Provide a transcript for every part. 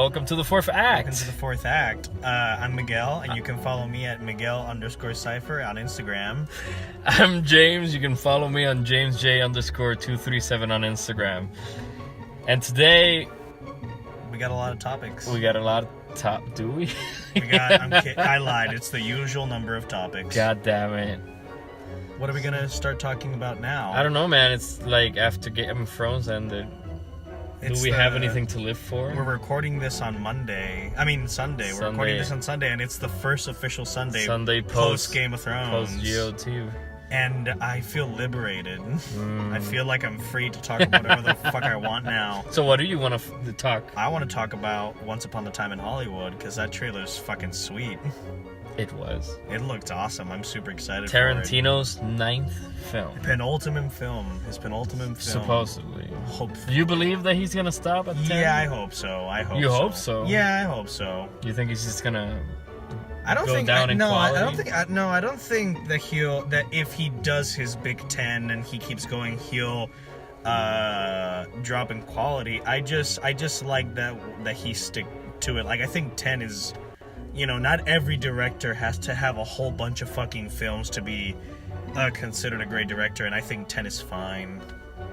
welcome to the fourth act. Welcome to the fourth act. I'm Miguel, and you can follow me at Miguel_Cypher on Instagram. I'm James. You can follow me on JamesJ_237 on Instagram. And today We got a lot of topics. we got a lot of do we? I lied. It's the usual number of topics. God damn it. What are we gonna start talking about now? I don't know, man. It's like after Game of Thrones ended. Do we have anything to live for? We're recording this on Sunday. We're recording this on Sunday, and it's the first official Sunday post Game of Thrones. Post GoT. And I feel liberated. I feel like I'm free to talk about whatever the fuck I want now. So what do you want to talk? I want to talk about Once Upon a Time in Hollywood, because that trailer's fucking sweet. It was. It looked awesome. I'm super excited Tarantino's 9th film. His penultimate film. Supposedly. Hopefully. You believe that he's gonna stop at 10? Yeah, I hope so. You hope so? Yeah, I hope so. You think he's just gonna I don't go think down in quality? I don't think that if he does his Big 10 and he keeps going, he'll drop in quality. I just like that he stick to it. Like, I think 10 is, not every director has to have a whole bunch of fucking films to be considered a great director, and I think 10 is fine.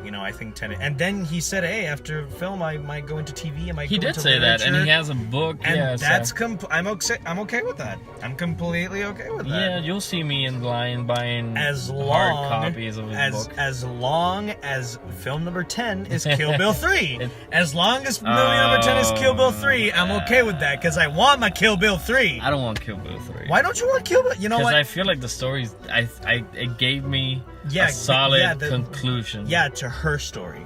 I think 10. And then he said, "Hey, after film, I might go into TV. I might." He go did into say literature. that, and he has a book. And yeah, that's I'm okay with that. I'm completely okay with that. Yeah, you'll see me in line buying hard copies of his book. As long as film number 10 is Kill Bill 3. As long as movie number 10 is Kill Bill 3, I'm okay with that, because I want my Kill Bill 3. I don't want Kill Bill 3. Why don't you want Kill Bill? You know what? Because I feel like the story, it gave me a solid conclusion. Yeah, to her story.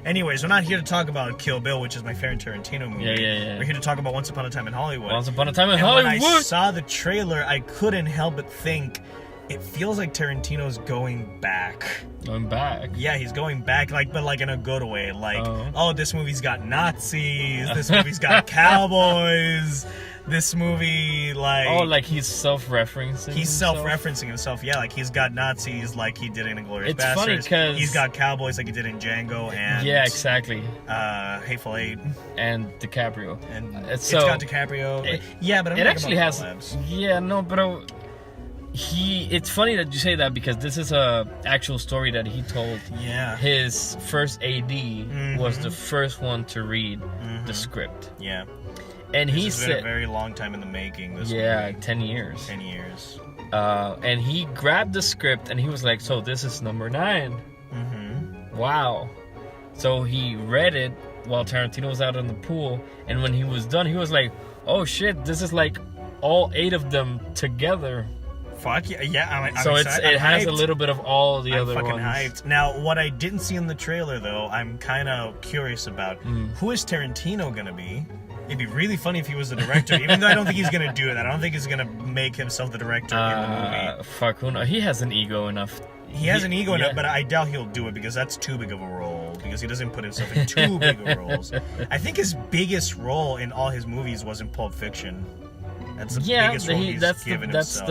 Anyways, we're not here to talk about Kill Bill, which is my favorite Tarantino movie. Yeah. We're here to talk about Once Upon a Time in Hollywood. Once Upon a Time in Hollywood. When I saw the trailer, I couldn't help but think, it feels like Tarantino's going back. Going back? Yeah, he's going back, but in a good way. This movie's got Nazis. This movie's got cowboys. This movie, he's self-referencing. He's self-referencing himself. Yeah, he's got Nazis like he did in Inglourious Basterds. It's funny because he's got cowboys like he did in Django and exactly. Hateful Eight and DiCaprio. And it's got DiCaprio. But it actually has. Yeah, no, but it's funny that you say that, because this is a actual story that he told. Yeah. His first AD was the first one to read the script. Yeah. And he said, been a very long time in the making. This movie. 10 years. 10 years. And he grabbed the script and he was like, "So this is number 9." Wow. So he read it while Tarantino was out in the pool, and when he was done, he was like, "Oh shit, this is like all 8 of them together." Fuck yeah! I'm so excited. it has a little bit of all the other fucking ones. Hyped. Now, what I didn't see in the trailer, though, I'm kind of curious about. Who is Tarantino gonna be? It'd be really funny if he was the director, even though I don't think he's gonna do it. I don't think he's gonna make himself the director in the movie. Fuck, who knows? He has an ego enough. He has an ego enough, but I doubt he'll do it, because that's too big of a role. Because he doesn't put himself in too big of roles. I think his biggest role in all his movies was in Pulp Fiction. That's the biggest role he's given himself.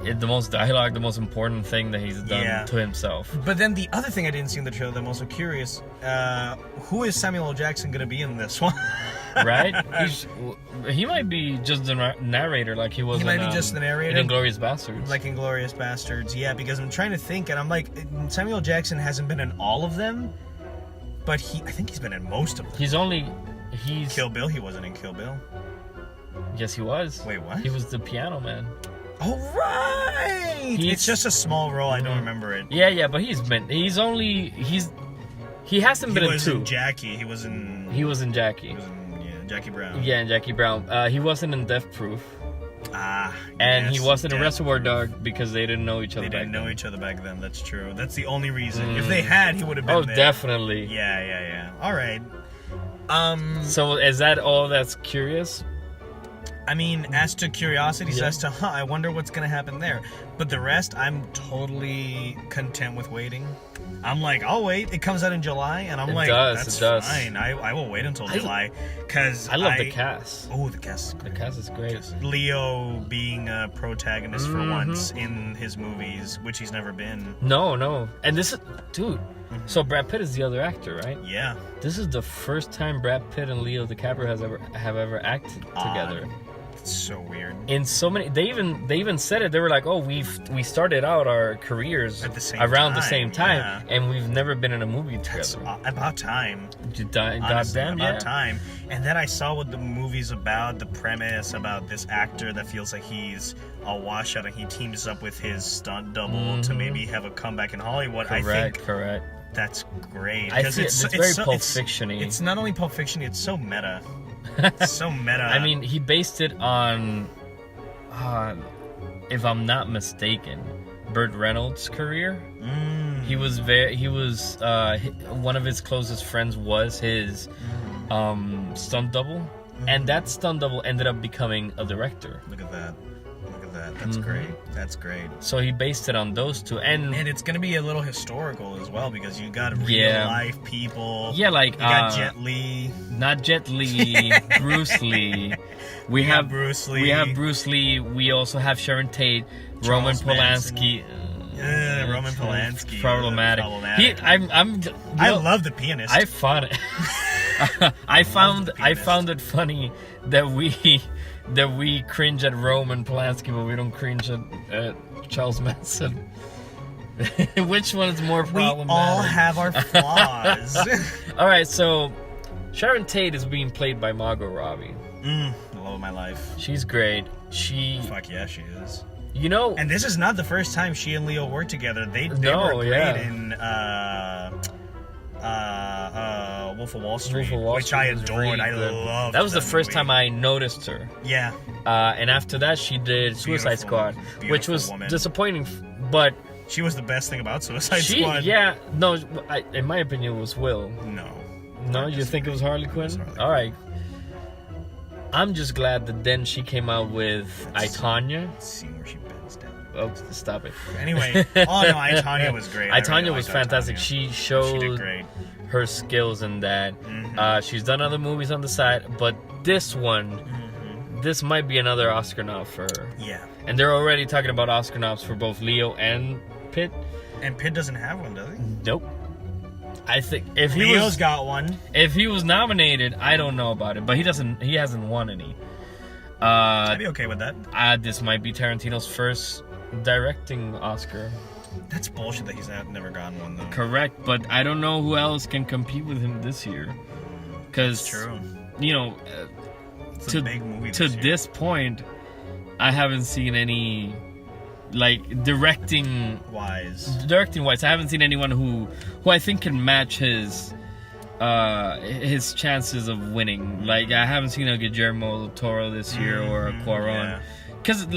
The most dialogue, the most important thing that he's done to himself. But then the other thing I didn't see in the trailer that I'm also curious, who is Samuel L. Jackson going to be in this one? Right? He might be just the narrator, like he was. He might be just the narrator? In Inglourious Basterds. Like Inglourious Basterds, yeah, because I'm trying to think, and I'm like, Samuel L. Jackson hasn't been in all of them, but I think he's been in most of them. He's... Kill Bill, he wasn't in Kill Bill. Yes, he was. Wait, what? He was the piano man. Oh, right! It's just a small role, I don't remember it. Yeah, but he hasn't been in 2. He was in Jackie. He was in Jackie. He was in, Jackie Brown. Yeah, and Jackie Brown. He wasn't in Death Proof. And he wasn't in Reservoir Dog, because they didn't know each other. They didn't know each other back then. That's true. That's the only reason. If they had, he would have been there. Definitely. Yeah. All right. So is that all that's curious? I mean, as to curiosities, as to, I wonder what's going to happen there. But the rest, I'm totally content with waiting. I'm like, I'll wait. It comes out in July, and I'm that's fine. I will wait until July, because I love the cast. Oh, the cast. The cast is great. Leo being a protagonist for once in his movies, which he's never been. No. And this is, dude, So Brad Pitt is the other actor, right? Yeah. This is the first time Brad Pitt and Leo DiCaprio have ever acted together. It's so weird. In so many, they even said it. They were like, "Oh, we started out our careers around the same time, and we've never been in a movie together." That's about time. Goddamn, about time. And then I saw what the movie's about, the premise about this actor that feels like he's a washout, and he teams up with his stunt double to maybe have a comeback in Hollywood. Correct. That's great. I see it's very Pulp Fiction-y. It's not only Pulp Fiction, it's so meta. It's so meta. I mean, he based it on, if I'm not mistaken, Burt Reynolds' career. He was one of his closest friends was his stunt double, and that stunt double ended up becoming a director. Look at that. That's great. That's great. So he based it on those two, and it's gonna be a little historical as well because you got real life people. Yeah, like you got Jet Li. Not Jet Li, Bruce Lee. We have Bruce Lee. We have Bruce Lee. We also have Sharon Tate, Roman Polanski. Roman Polanski. Problematic. I love The Pianist. I found it. I found it funny that we cringe at Roman Polanski, but we don't cringe at Charles Manson. Which one is more problematic? We all have our flaws. All right, so Sharon Tate is being played by Margot Robbie. The love of my life. She's great. Fuck yeah, she is. You know, and this is not the first time she and Leo worked together. They were great in Wolf of Wall Street, which I adored. I loved. That was the first time I noticed her. Yeah. And after that, she did Suicide Squad, which was disappointing, but she was the best thing about Suicide Squad. Yeah, no, in my opinion, it was Will. No, you think it was Harley Quinn? All right. I'm just glad that then she came out with I, Tonya. Scene where she bends down. Oh, stop it. Anyway, I, Tonya was great. I, Tonya was fantastic. She showed she did great. Her skills in that. She's done other movies on the side, but this one, this might be another Oscar nom for her. Yeah. And they're already talking about Oscar noms for both Leo and Pitt. And Pitt doesn't have one, does he? Nope. I think if Leo's got one. If he was nominated, I don't know about it, but he hasn't won any. I'd be okay with that. This might be Tarantino's first directing Oscar. That's bullshit that he's never gotten one though. Correct, but I don't know who else can compete with him this year. Because true. You know, it's a big movie to this point, I haven't seen any. Like directing wise, I haven't seen anyone who I think can match his chances of winning. Like I haven't seen a Guillermo del Toro this year or a Cuarón. Because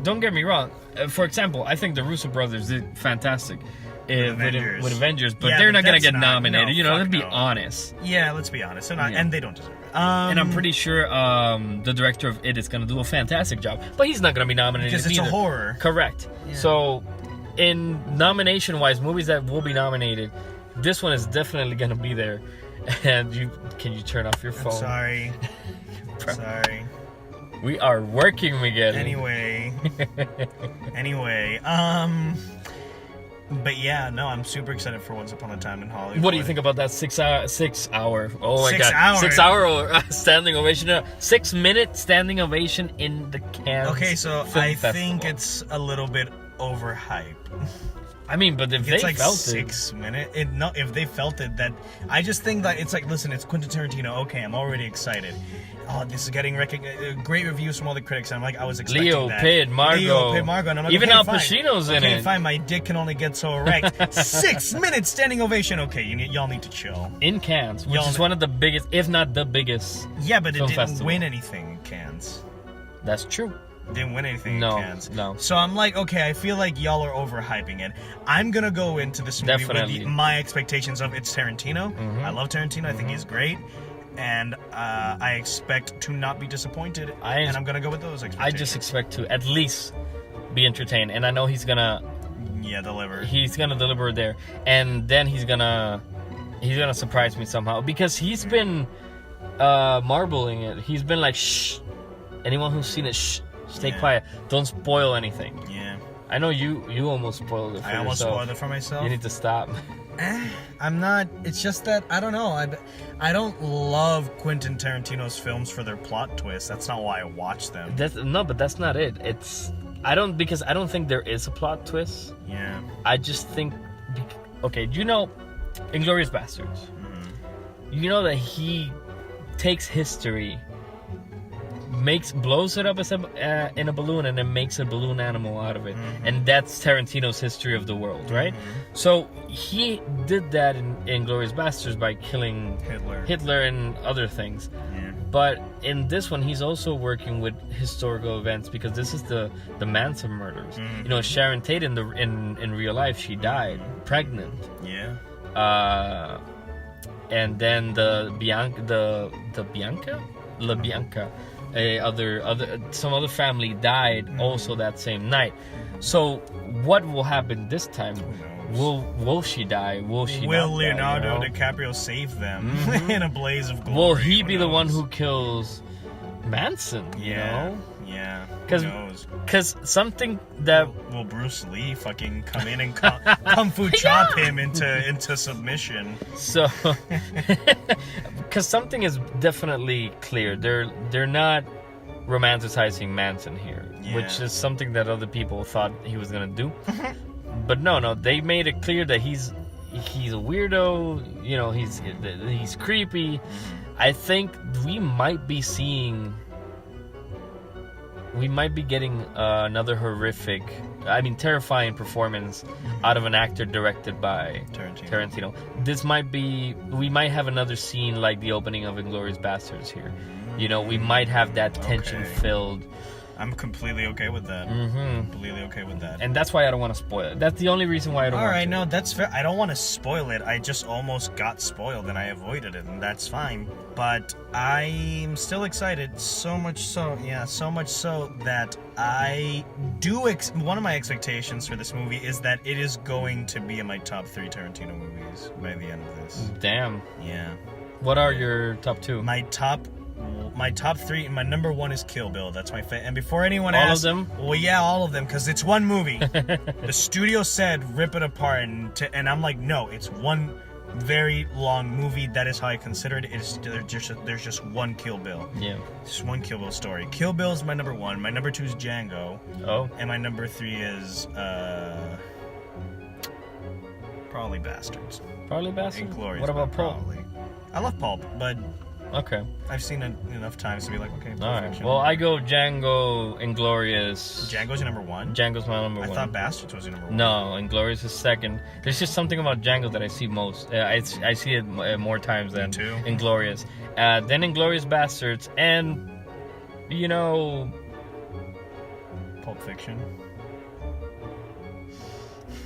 don't get me wrong. For example, I think the Russo brothers did fantastic with Avengers, but they're not gonna get nominated. Let's be honest. Yeah, let's be honest. And they don't deserve it. And I'm pretty sure the director of It is gonna do a fantastic job, but he's not gonna be nominated because it's either. A horror. Correct. Yeah. So, in nomination-wise, movies that will be nominated, this one is definitely gonna be there. And can you turn off your phone? Sorry. Sorry. We are working, Miguel. Anyway. But yeah, no, I'm super excited for Once Upon a Time in Hollywood. What do you think about that 6 hour? Oh my 6 god, hours. 6 hour standing ovation, 6 minute standing ovation in the Cannes. Okay, so Film Festival. think it's a little bit overhyped. I mean, but if they like felt 6 minutes, if they felt it, that I just think that it's like, listen, it's Quentin Tarantino. Okay, I'm already excited. Oh, this is getting great reviews from all the critics. And I was expecting Leo, that. Pitt, Margot. And I'm like, even okay, Al Pacino's in it. Okay, fine. My dick can only get so erect. 6 minutes standing ovation. Okay, y'all need to chill. In Cannes, which is one of the biggest, if not the biggest. Yeah, but it didn't festival. win anything in Cannes. That's true. Didn't win anything in Cannes. No. So I'm like, okay, I feel like y'all are overhyping it. I'm gonna go into this movie with my expectations of it's Tarantino. I love Tarantino. I think he's great. And I expect to not be disappointed. And I'm gonna go with those expectations. I just expect to at least be entertained. And I know he's gonna deliver. He's gonna deliver there. And then he's gonna surprise me somehow. Because he's been marbling it. He's been like, shh. Anyone who's seen it, shh. Stay quiet. Don't spoil anything. Yeah. I know you almost spoiled it for yourself. I almost spoiled it for myself. You need to stop. I'm not. It's just that I don't know. I don't love Quentin Tarantino's films for their plot twists. That's not why I watch them. But that's not it. I don't think there is a plot twist. Yeah. I just think. Okay, do you know Inglourious Basterds? Mm-hmm. You know that he takes history, blows it up as in a balloon, and then makes a balloon animal out of it, and that's Tarantino's history of the world, right? So he did that in Inglourious Basterds by killing Hitler and other things. Yeah. But in this one, he's also working with historical events because this is the Manson murders. You know, Sharon Tate in real life, she died pregnant. Yeah. And then La Bianca, some other family died also that same night. So what will happen this time? Will she die? Will Leonardo DiCaprio save them in a blaze of glory? Will he be the one who kills Manson? You know? Yeah. Because something that will Bruce Lee fucking come in and kung fu chop him into submission? So, because something is definitely clear. They're not romanticizing Manson here, which is something that other people thought he was gonna do. But no, they made it clear that he's a weirdo. You know, he's creepy. I think we might be getting another terrifying performance out of an actor directed by Tarantino. We might have another scene like the opening of Inglourious Basterds here. You know, we might have that tension-filled. I'm completely okay with that. Completely okay with that. And that's why I don't want to spoil it. That's the only reason why I don't want to. Alright, no, that's fair. I don't want to spoil it. I just almost got spoiled and I avoided it, and that's fine. But I'm still excited. So much so that I do... one of my expectations for this movie is that it is going to be in my top 3 Tarantino movies by the end of this. Damn. Yeah. What are your top 2? My top 3, my number 1 is Kill Bill. That's my favorite. And before anyone asks... All of them? Well, yeah, all of them, because it's one movie. The studio said, rip it apart, and I'm like, no, it's one very long movie. That is how I consider it. There's just one Kill Bill. Yeah. Just one Kill Bill story. Kill Bill is my number 1. My number 2 is Django. Oh. And my number 3 is, probably Bastards. Probably Bastards? Inglourious. What about Pulp? I love Pulp, but... Okay. I've seen it enough times to be like, okay, all right. Well, I go Django, Inglourious. Django's your number 1? Django's my number 1. I thought Bastards was your number 1. No, Inglourious is second. There's just something about Django that I see most. I see it more times than Inglourious. Then Inglourious Basterds, and, you know... Pulp Fiction.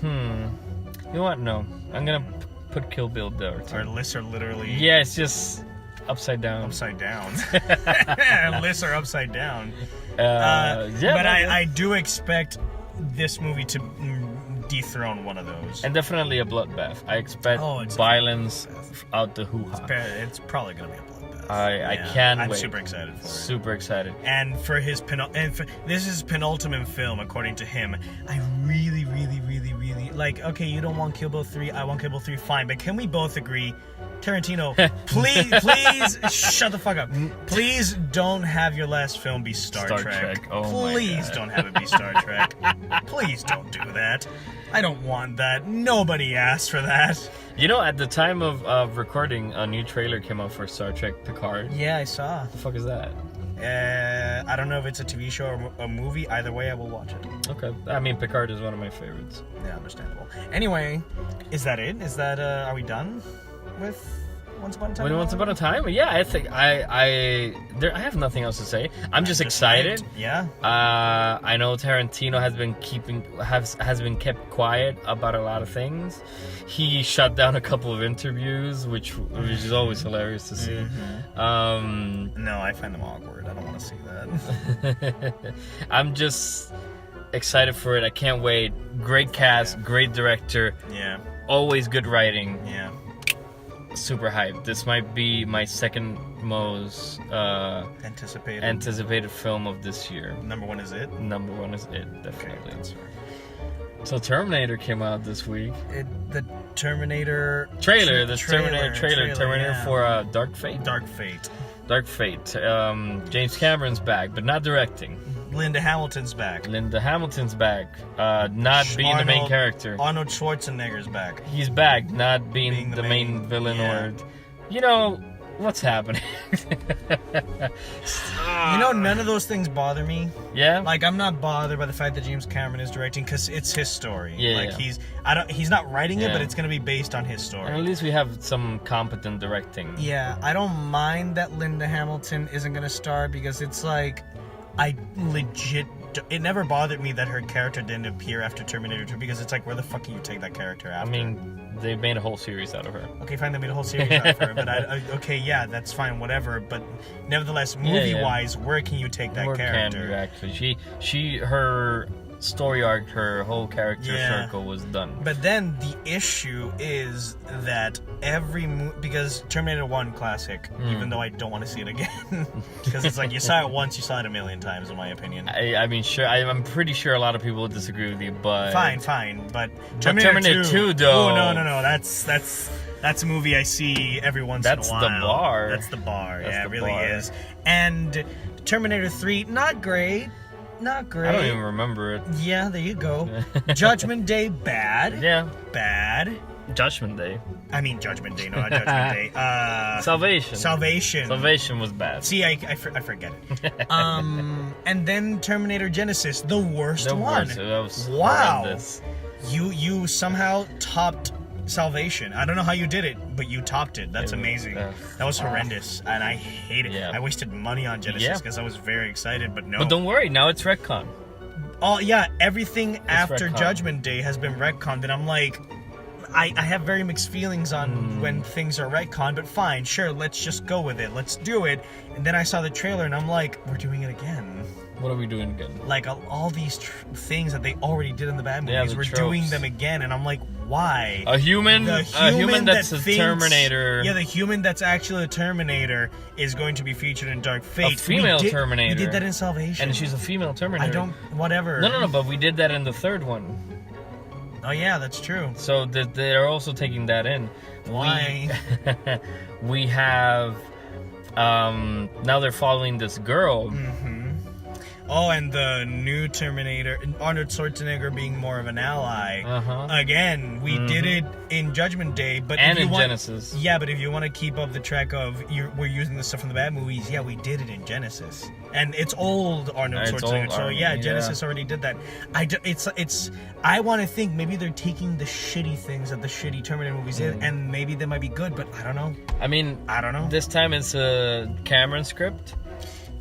You know what? No. I'm gonna put Kill Bill there. Our lists are literally... Yeah, it's just... Upside down. Upside down. Lists are upside down. Yeah, but I do expect this movie to dethrone one of those. And definitely a bloodbath. I expect violence out the hoo-ha. It's probably going to be a bloodbath. I can't wait. I'm super excited for it. Super excited. And for his this is penultimate film, according to him. I really, really, really, really... Like, okay, you don't want Kill Bill 3, I want Kill Bill 3, fine. But can we both agree... Tarantino, please shut the fuck up. Please don't have your last film be Star Trek. Oh please don't have it be Star Trek. Please don't do that. I don't want that. Nobody asked for that. You know, at the time of recording, a new trailer came out for Star Trek Picard. Yeah, I saw. What the fuck is that? I don't know if it's a TV show or a movie. Either way, I will watch it. Okay. I mean, Picard is one of my favorites. Yeah, understandable. Anyway, is that it? Is that, are we done with Once Upon a Time? Once Upon a Time? Yeah, I think I have nothing else to say. I'm just excited. Yeah. I know Tarantino has been kept quiet about a lot of things. He shut down a couple of interviews, which is always hilarious to see. No, I find them awkward. I don't want to see that. I'm just excited for it. I can't wait. Great cast, great director. Yeah. Always good writing. Yeah. Super hyped. This might be my second most anticipated film of this year. Number 1 is it? Number 1 is it, definitely. Okay, So Terminator came out this week. The Terminator Trailer. Terminator yeah. for Dark Fate. Dark Fate. Dark Fate. James Cameron's back, but not directing. Linda Hamilton's back. Not being the main character. Arnold Schwarzenegger's back. He's back, not being the main villain or... You know, what's happening? None of those things bother me. Yeah? Like, I'm not bothered by the fact that James Cameron is directing because it's his story. Yeah. Like, he's not writing it, but it's going to be based on his story. And at least we have some competent directing. Yeah, I don't mind that Linda Hamilton isn't going to star because it's like... It never bothered me that her character didn't appear after Terminator 2 because it's like, where the fuck can you take that character after? I mean, they made a whole series out of her. Okay, fine, they made a whole series out of her, but okay, yeah, that's fine, whatever. But nevertheless, movie-wise, where can you take that character? Can you actually? Her story arc, her whole character circle was done. But then the issue is that because Terminator 1 classic, even though I don't want to see it again, because it's like you saw it once, you saw it a million times, in my opinion. I mean, sure, I'm pretty sure a lot of people would disagree with you, but fine, but Terminator 2 though. Oh no, that's a movie I see every once in a while. That's the bar. That's the bar. Yeah, it really is. And Terminator 3, not great. Not great. I don't even remember it. Yeah, there you go. Judgment Day, bad. Yeah. Bad. Judgment Day. I mean Judgment Day, not Judgment Day. Salvation. Salvation was bad. See, I forget it. And then Terminator Genesis, the worst one. That was horrendous. Wow. You somehow topped Salvation. I don't know how you did it, but you topped it. That's amazing. That was horrendous, and I hate it. Yeah. I wasted money on Genesis because I was very excited, but no. But don't worry, now it's retcon. Oh yeah, everything after Judgment Day has been retconned, and I'm like, I have very mixed feelings on when things are retconned, but fine, sure, let's just go with it. Let's do it. And then I saw the trailer, and I'm like, we're doing it again. What are we doing again? Like all these things that they already did in the bad movies, we're doing them again, and I'm like, why? A human that's a Terminator. Yeah, the human that's actually a Terminator is going to be featured in Dark Fate. A female Terminator. We did that in Salvation. And she's a female Terminator. Whatever. No, but we did that in the third one. Oh yeah, that's true. So they're also taking that in. Why? We have now they're following this girl. Mm-hmm. Oh, and the new Terminator, Arnold Schwarzenegger being more of an ally. Again, we did it in Judgment Day, but and in Genesis. Yeah, but if you want to keep up the track of we're using the stuff from the bad movies, yeah, we did it in Genesis, and it's old Arnold Schwarzenegger. So yeah, Genesis already did that. I want to think maybe they're taking the shitty things that the shitty Terminator movies did, and maybe they might be good, but I don't know. I mean, I don't know. This time it's a Cameron script.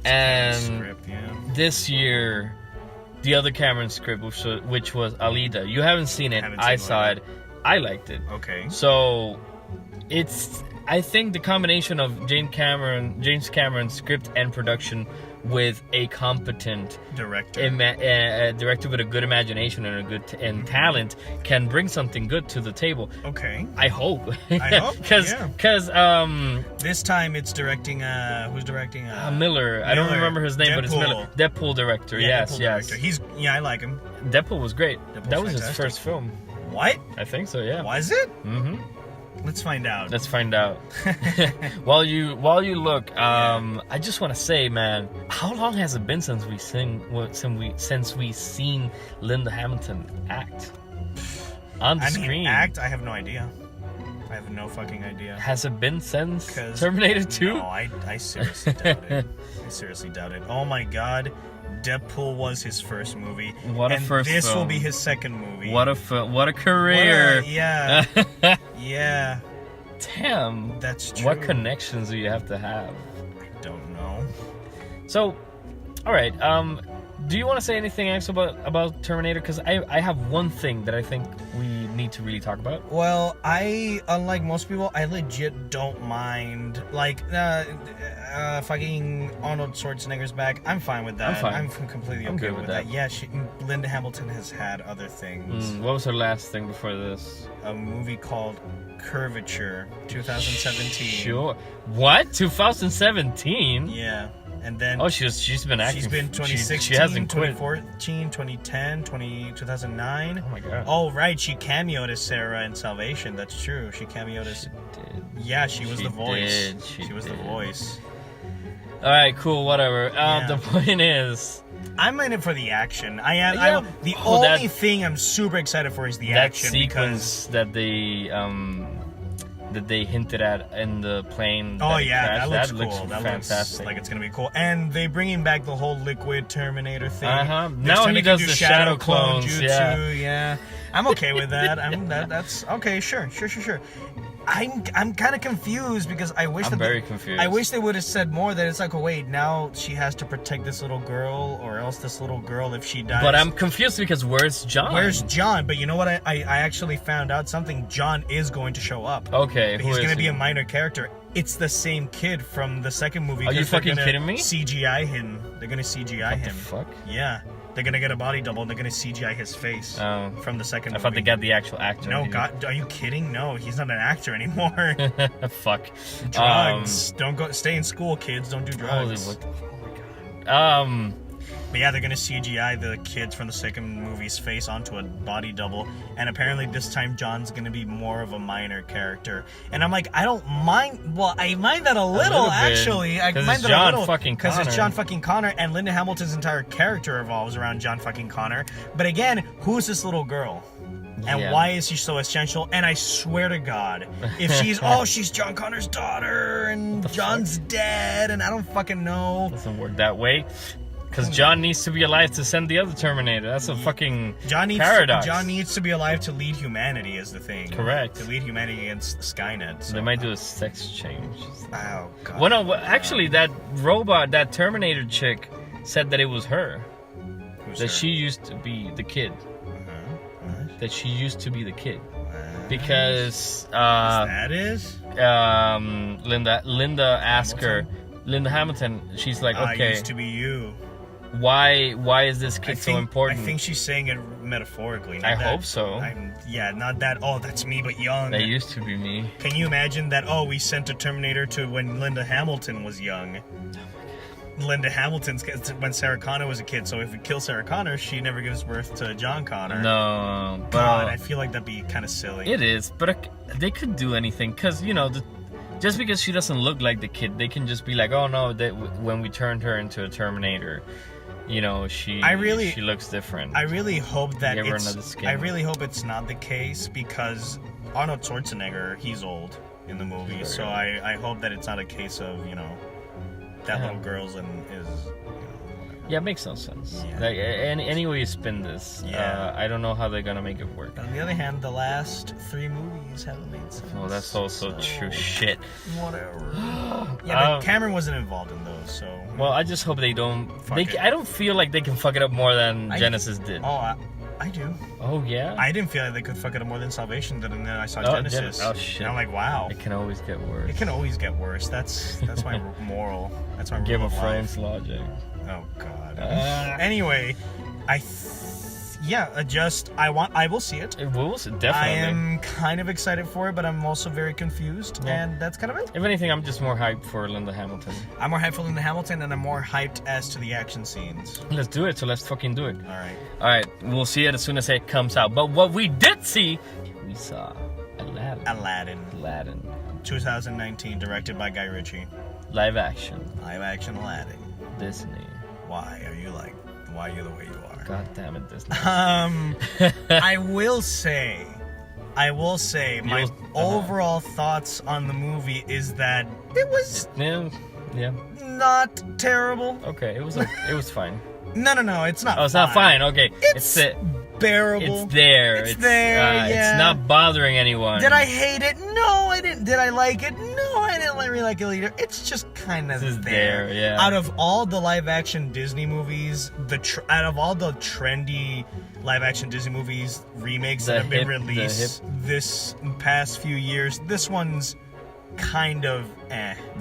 And this year, the other Cameron script, which was Alita. You haven't seen it. I saw it. I liked it. Okay. So, I think the combination of James Cameron's script and production with a competent director, director with a good imagination and a good talent can bring something good to the table. Okay. I hope. Because this time it's directing. Who's directing? Miller. I don't remember his name, but it's Miller. Deadpool director. Yeah, yes. Director. I like him. Deadpool was great. That was fantastic. his first film. What? I think so. Yeah. Was it? Mm-hmm. Let's find out. While you look, I just want to say, man, how long has it been since we seen Linda Hamilton act on the screen? Act? I have no idea. I have no fucking idea. Has it been since Terminator 2? No, I seriously doubt it. I seriously doubt it. Oh my god. Deadpool was his first movie. What a first film. This will be his second movie. What a career. Yeah. Yeah. Damn. That's true. What connections do you have to have? I don't know. So, all right. Do you want to say anything else about Terminator? Because I have one thing that I think we need to really talk about. Well, unlike most people, I legit don't mind. Like, fucking Arnold Schwarzenegger's back. I'm fine with that. I'm completely okay with that. Yeah, Linda Hamilton has had other things. What was her last thing before this? A movie called Curvature, 2017. Sure. What? 2017? Yeah. And then she's been acting. She's been 2016, she hasn't quit. 2014, 2010, 2009. Oh my god. Oh right, she cameoed as Sarah in Salvation. That's true. She cameoed as. She did. Yeah, she was the voice. She was did. the voice. All right, cool, whatever. Yeah. The point is, I'm in it for the action. I am. Yeah. The Oh, only thing I'm super excited for is the that action sequence because. that they hinted at in the plane. Oh that yeah, crashed, that looks cool. That fantastic. looks like it's gonna be cool. And they bringing back the whole liquid Terminator thing. Now Next time he they can does do the shadow clones. jutsu, yeah. I'm okay with that. That's okay. Sure. I'm kind of confused because I wish I'm very confused. I wish they would have said more. That it's like, oh wait, now she has to protect this little girl, or else this little girl, if she dies. But I'm confused because where's John? Where's John? But you know what? I actually found out something. John is going to show up. Okay, He's going to be a minor character. It's the same kid from the second movie. Are you fucking kidding me? CGI him. They're going to CGI What him. the fuck? Yeah. They're going to get a body double and they're going to CGI his face from the second I movie. thought they got the actual actor. No, God, are you kidding? No, he's not an actor anymore. Fuck. Drugs. Don't go. Stay in school, kids. Don't do drugs. Holy, oh my god. But yeah, they're gonna CGI the kids from the second movie's face onto a body double, and apparently this time John's gonna be more of a minor character. And I'm like, I don't mind. Well, I mind that a little actually. I mind that a little because it's John fucking Connor, and Linda Hamilton's entire character revolves around John fucking Connor. But again, who's this little girl? And why is she so essential? And I swear to God, if she's she's John Connor's daughter and John's dead, and I don't fucking know. Doesn't work that way. Because John needs to be alive to send the other Terminator. That's a fucking paradox. John needs to be alive to lead humanity is the thing. Correct. To lead humanity against Skynet. So. They might do a sex change. Oh, God. Well, no, actually, that robot, that Terminator chick, said that it was her. Who's that her? she used to be the kid. What? That she used to be the kid. Because that is? Linda asked her, Linda Hamilton, she's like, okay, I used to be you. Why is this kid so important? I think she's saying it metaphorically. I hope so. Not that, that's me but young. That used to be me. Can you imagine that, we sent a Terminator to when Linda Hamilton was young? Linda Hamilton's when Sarah Connor was a kid, so if we kill Sarah Connor, she never gives birth to John Connor. No, but God, I feel like that'd be kind of silly. It is, but they could do anything, because, just because she doesn't look like the kid, they can just be like, oh no, when we turned her into a Terminator, she looks different. I really hope that Give her another skin. I really hope it's not the case, because Arnold Schwarzenegger, he's old in the movie, so I hope that it's not a case of, that little girl's is. Yeah, it makes no sense. Yeah. Like, any way you spin this, I don't know how they're gonna make it work. But on the other hand, the last 3 movies haven't made sense. Oh, that's also true shit. Whatever. But Cameron wasn't involved in those, so. Well, I just hope they don't. I don't feel like they can fuck it up more than Genesis did. Oh, I do. Oh yeah. I didn't feel like they could fuck it up more than Salvation did, and then I saw Genesis. Oh shit. And I'm like, wow. It can always get worse. It can always get worse. That's my moral. That's my rule Game of life. Thrones logic. Oh God. Anyway, I will see it. It will, definitely. I am kind of excited for it, but I'm also very confused, and that's kind of it. If anything, I'm just more hyped for Linda Hamilton. I'm more hyped for Linda Hamilton, and I'm more hyped as to the action scenes. Let's do it, so let's fucking do it. All right, we'll see it as soon as it comes out. But what we did see, we saw Aladdin. 2019, directed by Guy Ritchie. Live action Aladdin. Disney. Why are you the way you are? God damn it, Disney. I will say my overall thoughts on the movie is that it was not terrible. Okay, it was fine. No, it's not. Oh, it's not fine. Okay, it's bearable. It's there. It's there. It's not bothering anyone. Did I hate it? No, I didn't. Did I like it? No, I didn't really like it either. It's just kind of there. Yeah. Out of all the live-action Disney movies, out of all the trendy live-action Disney movies remakes that have been released this past few years, this one's kind of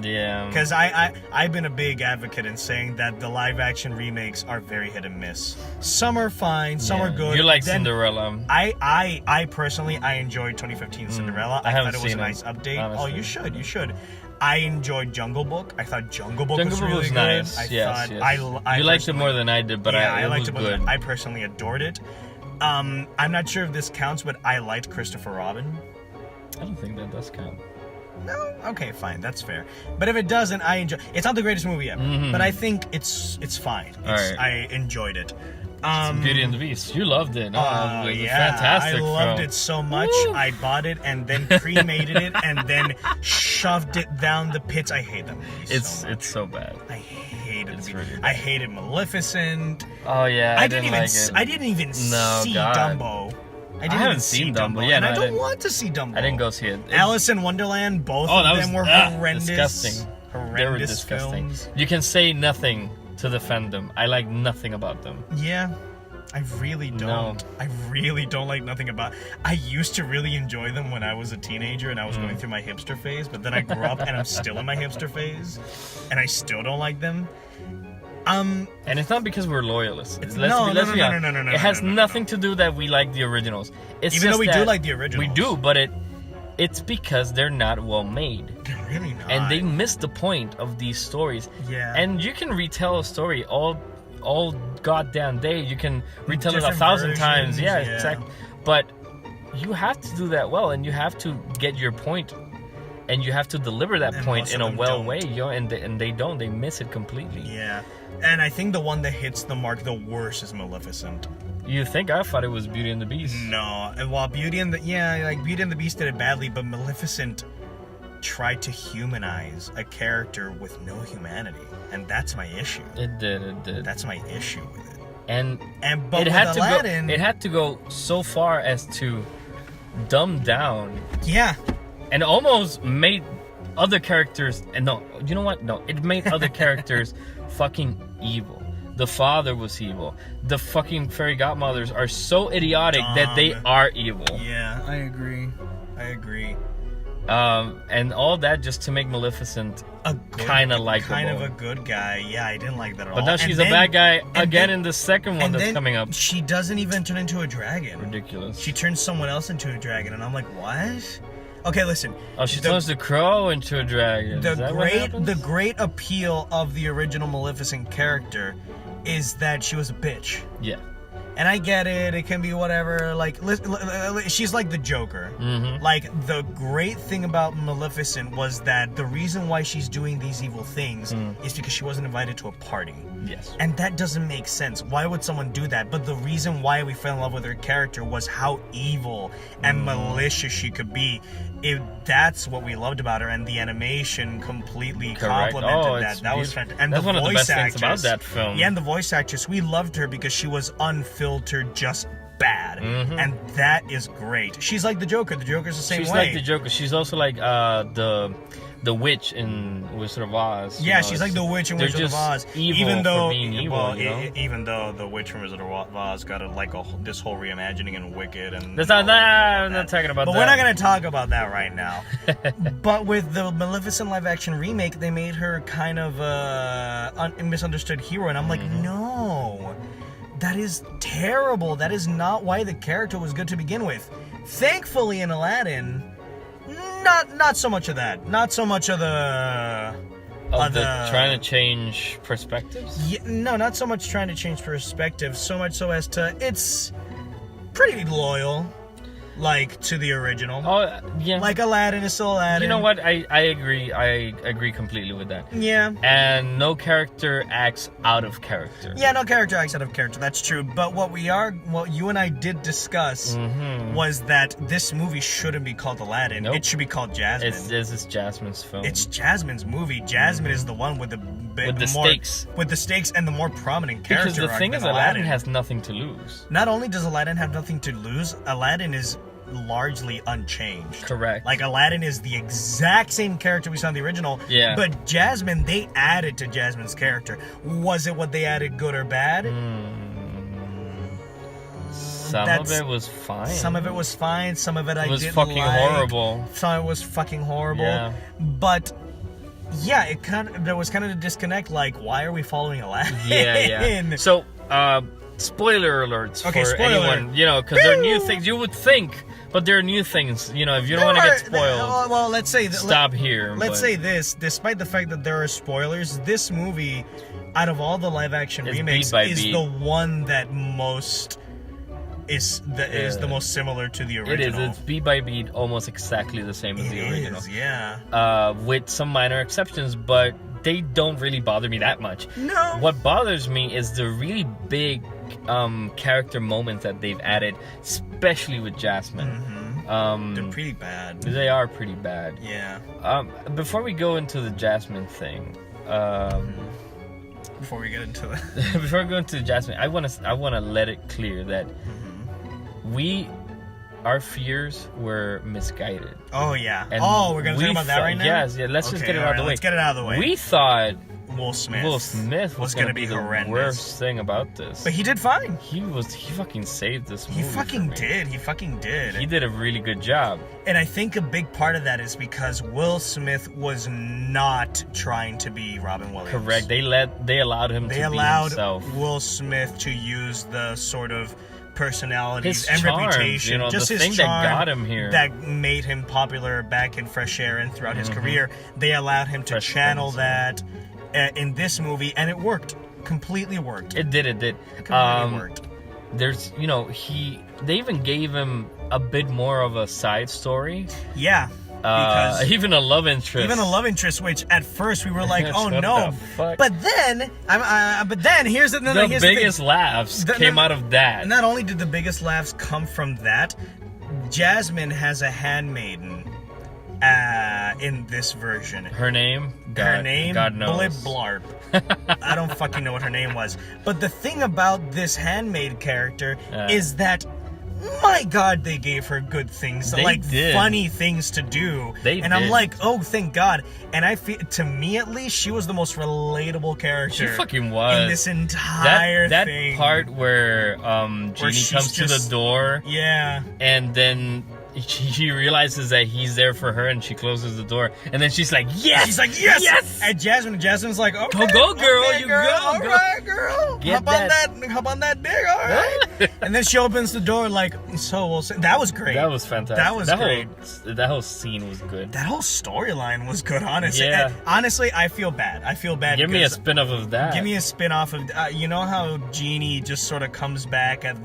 Yeah. Because I've been a big advocate in saying that the live action remakes are very hit and miss. Some are fine, some are good. You like Cinderella. I personally enjoyed 2015 Cinderella. I thought it was a nice update. Honestly. Oh, you should. I enjoyed Jungle Book. I thought Jungle Book was really was good. nice. I yes, thought yes. I You liked it more than I did, but yeah, I liked was it more good. than I personally adored it. I'm not sure if this counts, but I liked Christopher Robin. I don't think that does count. No? Okay, fine. That's fair. But if it doesn't, I enjoy. It's not the greatest movie ever, but I think it's fine. Alright. I enjoyed it. Beauty and the Beast. You loved it. Oh, it was yeah, a fantastic I loved film. it so much. Woo. I bought it and then cremated it and then shoved it down the pits. I hate that movie so much. It's so bad. I hated It's it. really bad. I hated Maleficent. Oh yeah, I didn't like it. I didn't even see God. Dumbo. I haven't seen Dumbo. Yeah, and no, I I don't didn't. want to see Dumbo. I didn't go see it. Alice in Wonderland. Both Oh, of that them was were horrendous. disgusting. Horrendous They were disgusting. films. You can say nothing to defend them. I like nothing about them. Yeah. I really don't. No. I really don't like nothing about. I used to really enjoy them when I was a teenager and I was going through my hipster phase, but then I grew up and I'm still in my hipster phase, and I still don't like them. And it's not because we're loyalists. Let's be honest. No, It has nothing to do that we like the originals. It's Even just though we that do like the originals. We do, but it's because they're not well made. They're really not. And they miss the point of these stories. Yeah. And you can retell a story all goddamn day. You can retell it Different 1,000 times. versions, Yeah, yeah. exactly. But you have to do that well, and you have to get your point, and you have to deliver that And point most in of a them well don't. way. And they don't. They miss it completely. Yeah. And I think the one that hits the mark the worst is Maleficent. You think I thought it was Beauty and the Beast? No. And while Beauty and the Beast did it badly, but Maleficent tried to humanize a character with no humanity. And that's my issue. It did. That's my issue with it. But it with had Aladdin, it had to go so far as to dumb down yeah. and almost made other characters. And no, you know what? No, it made other characters fucking evil. The father was evil. The fucking fairy godmothers are so idiotic that they are evil. Yeah, I agree. And all that just to make Maleficent kind of likable. Kind of a good guy. Yeah, I didn't like that at all. But now she's And a bad guy and again then- in the second one and that's then coming up. She doesn't even turn into a dragon. Ridiculous. She turns someone else into a dragon, and I'm like, what? Okay, listen. Oh, she turns the crow into a dragon. Is that what happens? The great appeal of the original Maleficent character is that she was a bitch. Yeah. And I get it. It can be whatever. Like, she's like the Joker. Mm-hmm. Like, the great thing about Maleficent was that the reason why she's doing these evil things is because she wasn't invited to a party. Yes. And that doesn't make sense. Why would someone do that? But the reason why we fell in love with her character was how evil and malicious she could be. That's what we loved about her, and the animation completely complemented that. That was fantastic. And that's the one of the voice best things about actress, that film. Yeah, and the voice actress, we loved her because she was unfiltered, just bad, Mm-hmm. and that is great. She's like the Joker. The Joker's the same way. She's like the Joker. She's also like the witch in Wizard of Oz. Yeah, she's like the witch in they're Wizard of just Oz. evil Even though, for being evil, well, you know? even though the witch from Wizard of Oz got this whole reimagining and Wicked and. That's not that. I'm not talking about but that. we're not gonna talk about that right now. But with the Maleficent live-action remake, they made her kind of a misunderstood hero, and I'm like, no, that is terrible. That is not why the character was good to begin with. Thankfully, in Aladdin. Not so much of that. Not so much of the trying to change perspectives. Yeah, no, not so much trying to change perspective. So much so as to it's pretty loyal, like to the original. Oh yeah. Like Aladdin is still Aladdin. You know what? I agree. I agree completely with that. Yeah. And no character acts out of character. Yeah, no character acts out of character. That's true. But what you and I did discuss was that this movie shouldn't be called Aladdin. Nope. It should be called Jasmine. This is Jasmine's film. It's Jasmine's movie. Jasmine is the one with the stakes. With the stakes and the more prominent character. Because the arc thing than is, Aladdin has nothing to lose. Not only does Aladdin have nothing to lose, Aladdin is largely unchanged. Correct. Like, Aladdin is the exact same character we saw in the original. Yeah. But Jasmine, they added to Jasmine's character. Was it what they added, good or bad? Some of it was fine. Some of it was fine. Some of it I didn't like. It was fucking horrible. Some of it was fucking horrible. Yeah. But yeah, there was kind of a disconnect. Like, why are we following Aladdin? Yeah. So, spoiler alerts Okay, for spoiler. anyone, you know, because they're new things. You would think, but they're new things. You know, if you don't want to get spoiled, Well, let's say stop here. Let's but say this: despite the fact that there are spoilers, this movie, out of all the live-action It's remakes, beat by is beat. the one that is the most similar to the it original. is. It's beat by beat, almost exactly the same as It the original. is, yeah. With some minor exceptions, but they don't really bother me that much. No. What bothers me is the really big character moments that they've added, especially with Jasmine. They're pretty bad. They are pretty bad. Yeah. Before we go into the Jasmine thing, Before we get into that. before we go into Jasmine, I wanna let it clear that our fears were misguided. Oh yeah. And We're gonna talk about that right now. Yes, yeah. Let's just Okay, get it out all of the right, way. let's get it out of the way. We thought Will Smith. Will Smith was gonna gonna be be the horrendous. worst thing about this. But he did fine. He fucking saved this movie. He fucking for me. did. He fucking did. He did a really good job. And I think a big part of that is because Will Smith was not trying to be Robin Williams. Correct. They allowed him They to allowed be himself. Will Smith to use the sort of personalities His and charm, reputation, you know, just the his thing that charm got him here. that made him popular back in Fresh Air and throughout his career. They allowed him to Fresh channel Prince, that in this movie, and it worked. Completely worked. It did. Completely worked. There's, you know, they even gave him a bit more of a side story. Yeah. Because Even a love interest. which at first we were like, oh What no. the fuck? But then here's the the here's biggest the laughs came out of that. Not only did the biggest laughs come from that, Jasmine has a handmaiden in this version. Her name? God knows. Blib Blarp. I don't fucking know what her name was. But the thing about this handmaid character is that, my God, they gave her good things, They like did. funny things to do. I'm did. like, oh, thank God. And I feel, to me at least, she was the most relatable character. She fucking was. In this entire that thing. part where Genie she's comes to the just- door Yeah. and then she realizes that he's there for her and she closes the door and then she's like, yes! She's like, yes! Yes! And Jasmine's like, okay, Go, girl, okay, you girl, go, all girl. right, girl. Get Hop on that dick, all right. And then she opens the door like, so we'll say. That was great. That was fantastic. That was great. That whole scene was good. That whole storyline was good, honestly. Yeah. And honestly, I feel bad. Give me a because- spin-off of that. Give me a spin-off of you know how Genie just sort of comes back at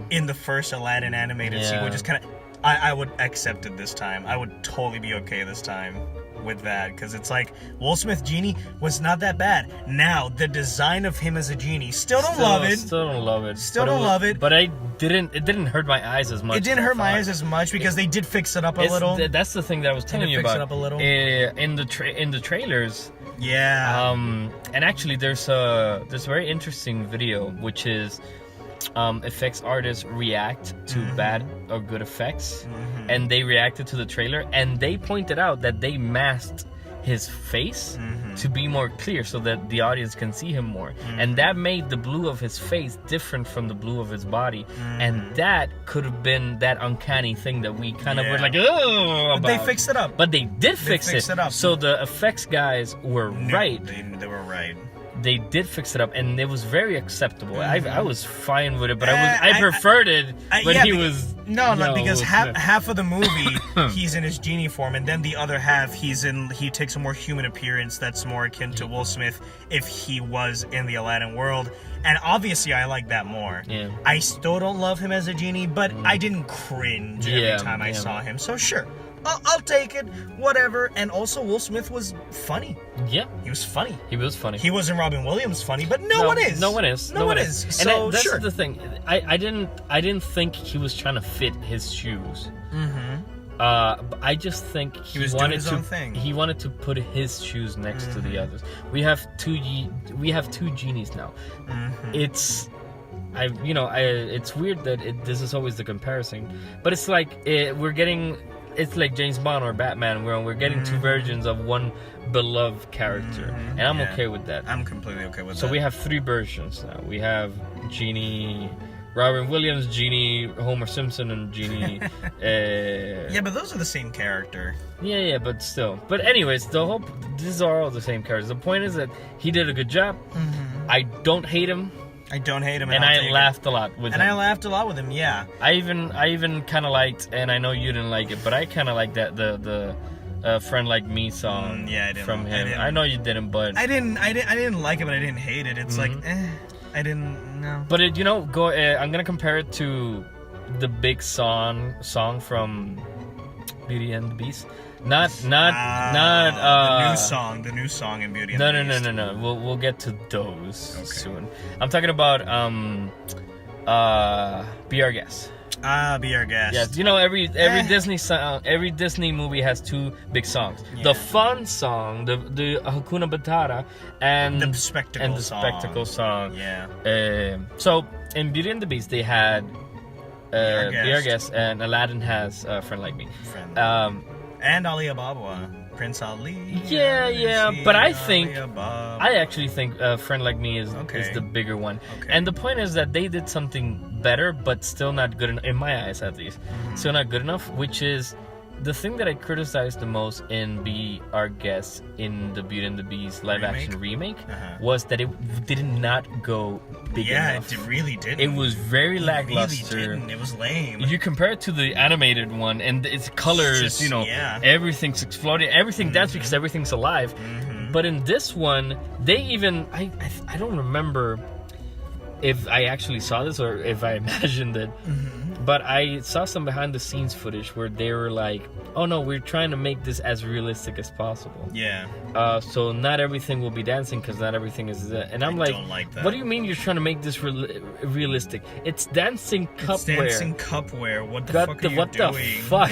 in the first Aladdin animated sequel, just kind of. I would accept it this time. I would totally be okay this time with that, because it's like Will Smith Genie was not that bad. Now the design of him as a genie, still don't love it. Still don't love it. Still don't love it. But it didn't hurt my eyes as much. It didn't hurt my eyes as much because they did fix it up a little. That's the thing that I was telling you fix about. it up a little. In the trailers. Yeah. And actually, there's a very interesting video, which is effects artists react to bad or good effects, and they reacted to the trailer, and they pointed out that they masked his face to be more clear so that the audience can see him more, and that made the blue of his face different from the blue of his body, and that could have been that uncanny thing that we kind of were like, oh, but they fixed it up. But they did fix fixed it up. So the effects guys were right. They were right. They did fix it up, and it was very acceptable. I was fine with it, but I preferred it when he was. No, because Will Smith. half of the movie he's in his genie form, and then the other half he takes a more human appearance that's more akin to Will Smith if he was in the Aladdin world. And obviously I like that more. Yeah. I still don't love him as a genie, but I didn't cringe every time I saw him. So sure, I'll take it, whatever. And also Will Smith was funny. Yeah, He was funny. he was funny. He wasn't Robin Williams funny, but no one is. No one is. No one is. And So that's sure. the thing. I didn't think he was trying to fit his shoes. But I just think he was doing wanted his to. own thing. He wanted to put his shoes next to the others. We have two genies now. It's. It's weird that this is always the comparison, but it's like it's like James Bond or Batman, where we're getting two versions of one beloved character, and I'm okay with that. I'm completely okay with that. So we have three versions now. We have Genie, Robin Williams, Genie, Homer Simpson, and Genie. Yeah, but those are the same character. Yeah, but still. But anyways, these are all the same characters. The point is that he did a good job. I don't hate him. I don't hate him, and I laughed a lot with him. And I laughed a lot with him. Yeah. I even kind of liked, and I know you didn't like it, but I kind of liked that the Friend Like Me song. Yeah, I didn't. From him. I know you didn't, but I didn't like it, but I didn't hate it. It's like, I didn't know. But it, I'm gonna compare it to the big song from Beauty and the Beast. Not the new song in Beauty and the Beast. No. We'll get to those soon. I'm talking about Be Our Guest. Be Our Guest. Yes, every Disney song, every Disney movie has two big songs. Yeah. The fun song, the Hakuna Matata, and the spectacle song. Yeah. So in Beauty and the Beast, they had Be Our Guest, and Aladdin has Friend Like Me. And Ali Ababa, Prince Ali. Yeah. But I actually think Friend Like Me is the bigger one. Okay. And the point is that they did something better, but still not good enough, in my eyes at least. Still not good enough, which is the thing that I criticized the most in Be Our Guest in the Beauty and the Beast live-action remake was that it did not go big enough. Yeah, it really didn't. It was very lackluster. Really didn't. It was lame. You compare it to the animated one, and its colors, everything's exploding. Everything, that's because everything's alive. But in this one, they even... I don't remember if I actually saw this or if I imagined it. But I saw some behind the scenes footage where they were like, oh no, we're trying to make this as realistic as possible. Yeah. So not everything will be dancing because not everything is... And I'm like, what do you mean you're trying to make this realistic? It's dancing cupware. It's dancing cupware. What the fuck are you doing? What the fuck?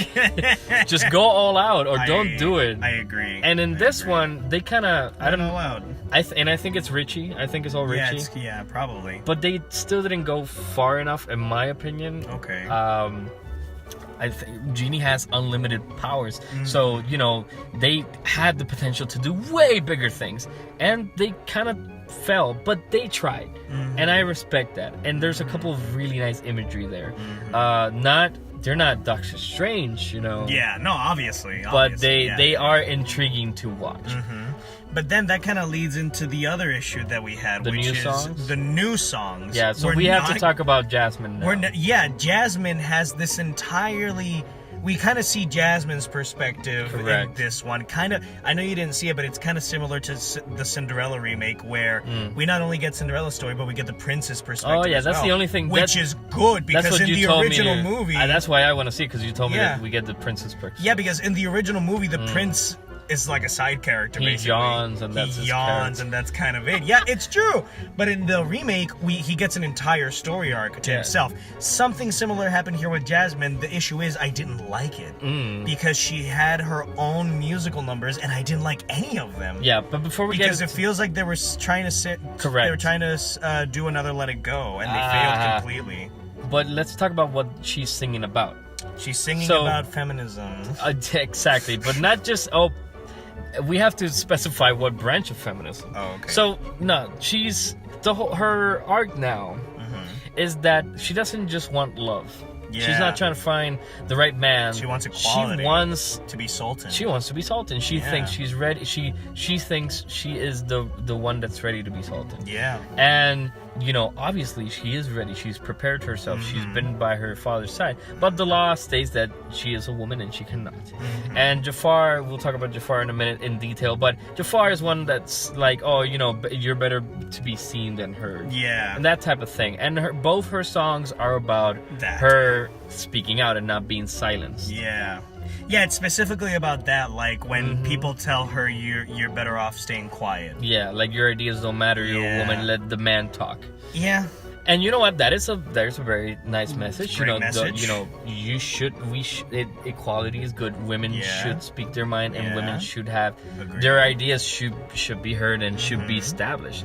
Just go all out or don't do it. I agree. And in this one, they kind of... I don't know. Out. I think it's Richie. I think it's all Richie. Yeah, probably. But they still didn't go far enough, in my opinion. Okay. I think Genie has unlimited powers, so they had the potential to do way bigger things, and they kind of fell, but they tried, and I respect that. And there's a couple of really nice imagery there. They're not Doctor Strange, Yeah, no, obviously. But they are intriguing to watch. But then that kind of leads into the other issue that we had, which is the new songs. Yeah, so we have to talk about Jasmine now. Jasmine has this entirely... We kind of see Jasmine's perspective in this one. I know you didn't see it, but it's kind of similar to the Cinderella remake, where we not only get Cinderella's story, but we get the prince's perspective. Oh yeah, that's the only thing. Which is good, because in the original movie... That's why I want to see it, because you told me that we get the prince's perspective. Yeah, because in the original movie, the prince... is like a side character, basically. He yawns, and that's kind of it. Yeah, it's true. But in the remake, he gets an entire story arc to himself. Something similar happened here with Jasmine. The issue is I didn't like it because she had her own musical numbers, and I didn't like any of them. Yeah, but before we because it feels like they were trying to They were trying to do another Let It Go, and they failed completely. But let's talk about what she's singing about. She's singing about feminism. Exactly, but not just we have to specify what branch of feminism. Oh, okay. So no, she's her arc now is that she doesn't just want love. Yeah. She's not trying to find the right man. She wants equality. She wants to be Sultan. She wants to be Sultan. She thinks she's ready. She thinks she is the one that's ready to be Sultan. Yeah. And obviously she is ready. She's prepared herself. She's been by her father's side. But the law states that she is a woman and she cannot. And Jafar, we'll talk about Jafar in a minute in detail, but Jafar is one that's like, you're better to be seen than heard. Yeah. And that type of thing. And both her songs are about her speaking out and not being silenced. Yeah. Yeah, it's specifically about that, like when people tell her you're better off staying quiet. Yeah, like your ideas don't matter, you're a woman, let the man talk. Yeah. And you know what? There's a very nice message. Great message. Equality is good. Women should speak their mind, and women should have their ideas should be heard and should be established.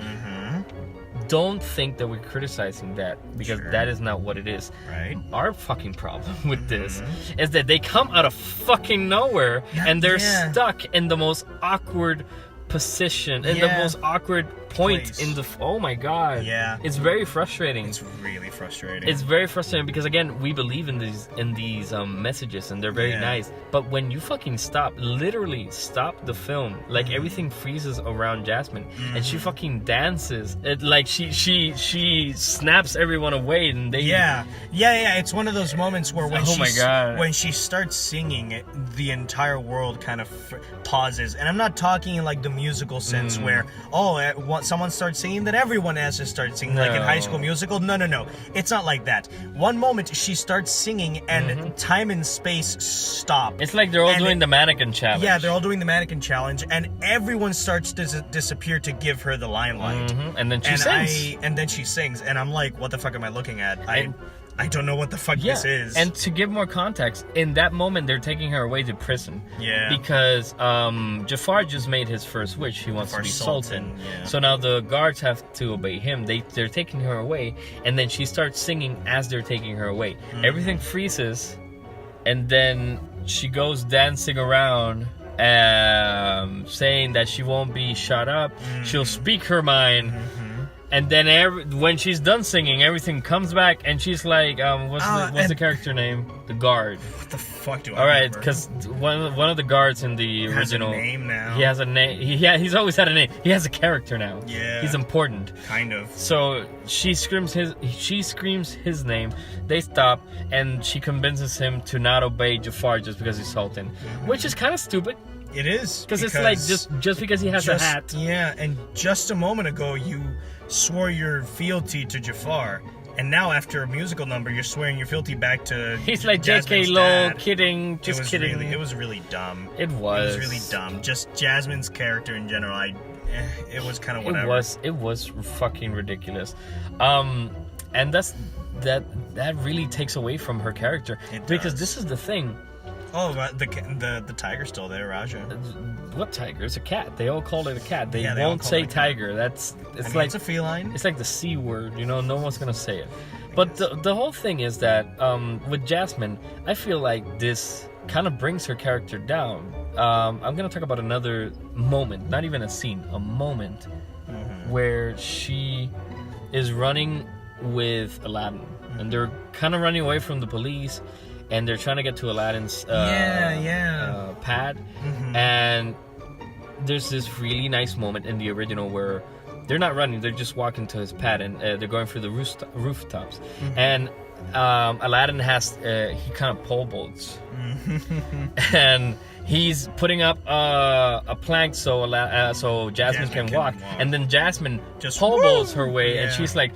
Don't think that we're criticizing that, because that is not what it is. Right. Our fucking problem with this is that they come out of fucking nowhere and they're stuck in the most awkward position, in the most awkward point place. in the. Oh my god. Yeah. It's very frustrating. It's really frustrating. It's very frustrating because again, we believe in these messages and they're very nice. But when you fucking literally stop the film, like everything freezes around Jasmine, and she fucking dances. It like she snaps everyone away, and they. Yeah. It's one of those moments where when when she starts singing, the entire world kind of pauses. And I'm not talking in like the musical sense where someone starts singing, then everyone has to start singing, like in High School Musical. No. It's not like that. One moment she starts singing and time and space stop. It's like they're all doing the mannequin challenge. Yeah, they're all doing the mannequin challenge, and everyone starts to disappear to give her the limelight. And then she sings. And then she sings, and I'm like, what the fuck am I looking at? I don't know what the fuck this is. And to give more context, in that moment they're taking her away to prison. Yeah. Because Jafar just made his first wish. He wants to be Sultan. Yeah. So now the guards have to obey him. They're taking her away, and then she starts singing as they're taking her away. Everything freezes, and then she goes dancing around, saying that she won't be shut up. She'll speak her mind. And then when she's done singing, everything comes back, and she's like, what's the character name? The guard. What the fuck do I All right, remember? because one of the guards in the original... has a name now. He has a name. He's always had a name. He has a character now. Yeah. He's important. Kind of. So she screams his name. They stop, and she convinces him to not obey Jafar just because he's Sultan. Which is kind of stupid. It is. Because it's like, just because he has a hat. Yeah, and just a moment ago, you swore your fealty to Jafar, and now after a musical number, you're swearing your fealty back to He's like, Jasmine's JK, lol, dad. kidding, just kidding. It was really dumb. It was. It was really dumb. Just Jasmine's character in general, it was kind of whatever. It was fucking ridiculous. And that really takes away from her character. Because this is the thing. Oh, the tiger's still there, Raja. What tiger? It's a cat. They all call it a cat. They all won't call say it a cat. tiger. It's a feline. It's like the C word. No one's gonna say it. But the whole thing is that with Jasmine, I feel like this kind of brings her character down. I'm gonna talk about another moment, not even a scene, a moment where she is running with Aladdin, and they're kind of running away from the police. And they're trying to get to Aladdin's pad. And there's this really nice moment in the original where they're not running, they're just walking to his pad, and they're going through the rooftops. And Aladdin has, he kind of pole bolts. And he's putting up a plank so Jasmine can walk. And then Jasmine just pole bolts her way, and she's like,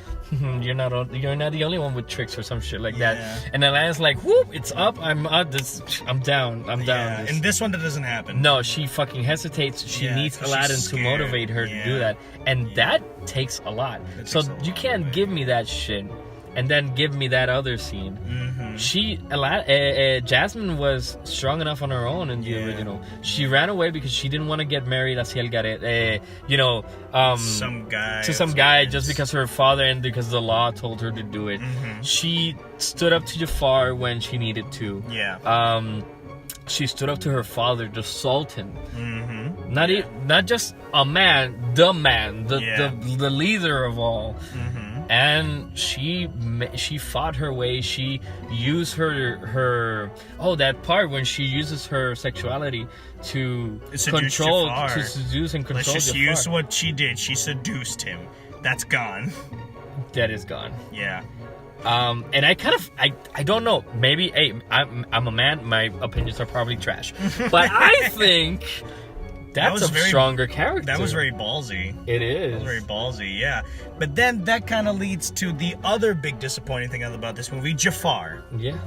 you're not the only one with tricks or some shit like that. And Aladdin's like, whoop, it's up, I'm down. And this one, that doesn't happen. No, she fucking hesitates. She needs Aladdin to motivate her to do that, and that takes a lot. So you can't give me that shit and then give me that other scene. Jasmine was strong enough on her own in the original. She ran away because she didn't want to get married hacia el garete, to some guy just because her father and because the law told her to do it. She stood up to Jafar when she needed to. She stood up to her father, the Sultan. Not just a man, the leader of all. And she fought her way. She used her that part when she uses her sexuality to seduce and control Let's just Jafar. use what she did. She seduced him. That's gone. That is gone. Yeah. And I don't know. Maybe I'm a man. My opinions are probably trash, but I think that's a stronger character. That was very ballsy. It is. That was very ballsy, yeah. But then that kind of leads to the other big disappointing thing about this movie, Jafar. Yeah.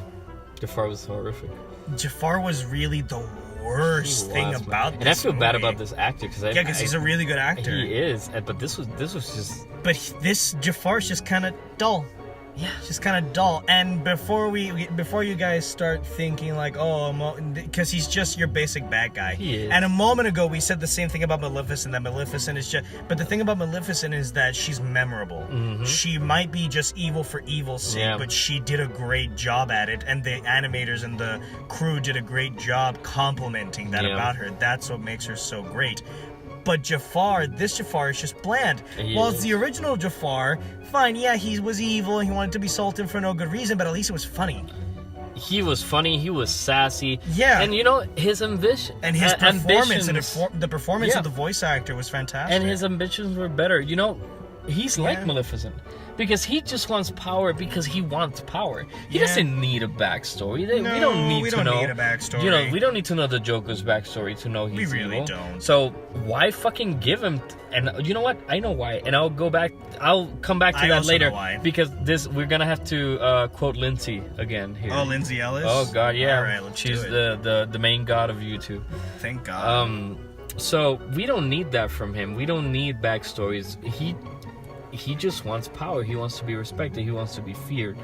Jafar was horrific. Jafar was really the worst thing about this And I feel bad movie. about this actor because he's a really good actor. He is, but this was just. But this Jafar's just kind of dull. Yeah, it's just kind of dull. And before you guys start thinking like, because he's just your basic bad guy. He is. And a moment ago we said the same thing about Maleficent. That Maleficent is just. But the thing about Maleficent is that she's memorable. She might be just evil for evil's sake, but she did a great job at it, and the animators and the crew did a great job complimenting that about her. That's what makes her so great. But this Jafar is just bland. Whilst the original Jafar, fine, yeah, he was evil, he wanted to be Sultan for no good reason, but at least it was funny. He was funny, he was sassy. Yeah. And you know, his ambition... And his performance, the performance of the voice actor was fantastic. And his ambitions were better. You know, he's like Maleficent. Because he just wants power because he wants power. He doesn't need a backstory. We don't need a backstory. You know, we don't need to know the Joker's backstory to know he's evil. We really don't. So why fucking give him? And you know what? I know why. And I'll come back to that later. Know why. Because we're gonna have to quote Lindsay again here. Oh, Lindsay Ellis. Oh God, yeah. All right, She's the main god of YouTube. Thank God. So we don't need that from him. We don't need backstories. He just wants power. He wants to be respected. He wants to be feared.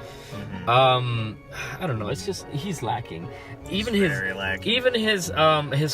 I don't know. It's just he's lacking. Even his